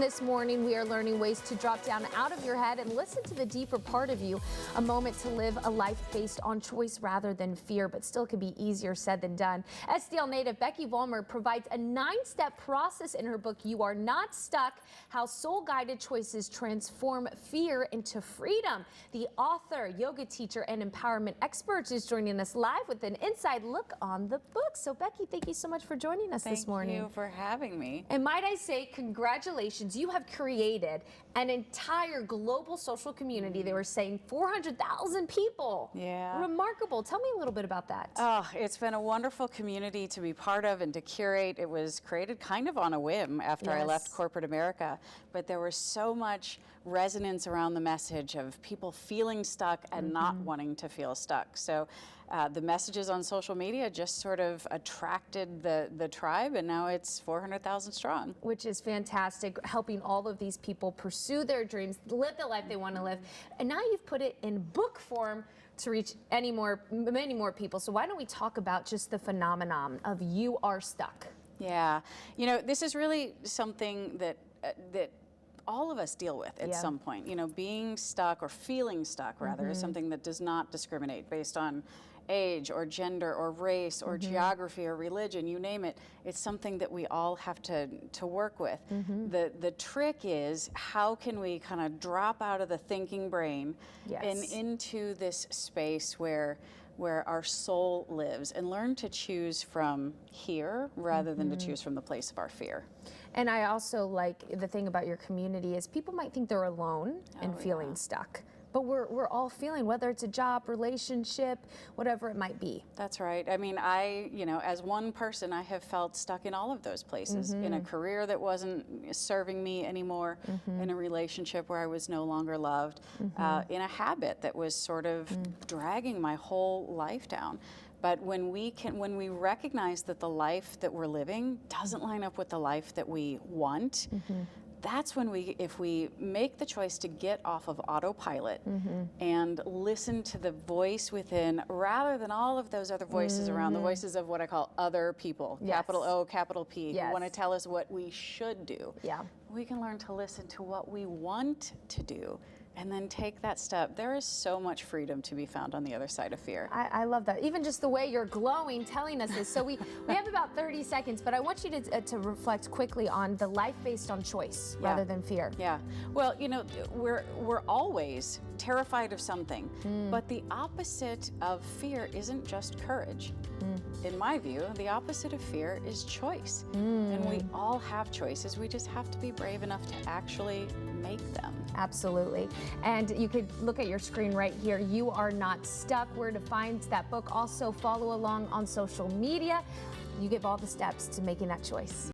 this morning, we are learning ways to drop down out of your head and listen to the deeper part of you. A moment to live a life based on choice rather than fear, but still can be easier said than done. STL native Becky Vollmer provides a 9-step process in her book, You Are Not Stuck: How Soul-Guided Choices Transform Fear into Freedom. The author, yoga teacher, and empowerment expert is joining us live with an inside look on the book. So Becky, thank you so much for joining us this morning. Thank you for having me. And might I say, congratulations. You have created an entire global social community. They were saying 400,000 people. Yeah. Remarkable. Tell me a little bit about that. Oh, it's been a wonderful community to be part of and to curate. It was created kind of on a whim after I left corporate America, but there was so much resonance around the message of people feeling stuck and not wanting to feel stuck. So the messages on social media just sort of attracted the tribe, and now it's 400,000 strong. Which is fantastic, helping all of these people pursue their dreams, live the life they want to live. And now you've put it in book form to reach many more people. So why don't we talk about just the phenomenon of You Are Stuck? Yeah, you know, this is really something that all of us deal with at some point. You know, being stuck or feeling stuck rather is something that does not discriminate based on age or gender or race or geography or religion, you name it. It's something that we all have to work with. The trick is, how can we kind of drop out of the thinking brain and into this space where our soul lives, and learn to choose from here rather than to choose from the place of our fear. And I also like the thing about your community is people might think they're alone in feeling stuck. But we're all feeling, whether it's a job, relationship, whatever it might be. That's right. I mean, you know, as one person, I have felt stuck in all of those places. In a career that wasn't serving me anymore, in a relationship where I was no longer loved, in a habit that was sort of dragging my whole life down. But when we recognize that the life that we're living doesn't line up with the life that we want, that's when if we make the choice to get off of autopilot and listen to the voice within, rather than all of those other voices around, the voices of what I call other people, capital O, capital P, who want to tell us what we should do. We can learn to listen to what we want to do and then take that step. There is so much freedom to be found on the other side of fear. I love that. Even just the way you're glowing, telling us this. So we have about 30 seconds, but I want you to reflect quickly on the life based on choice rather than fear. Yeah. Well, you know, we're always terrified of something, but the opposite of fear isn't just courage. In my view, the opposite of fear is choice. And we all have choices. We just have to be brave enough to actually make them. Absolutely. And you could look at your screen right here. You Are Not Stuck. Where to find that book. Also follow along on social media. You give all the steps to making that choice.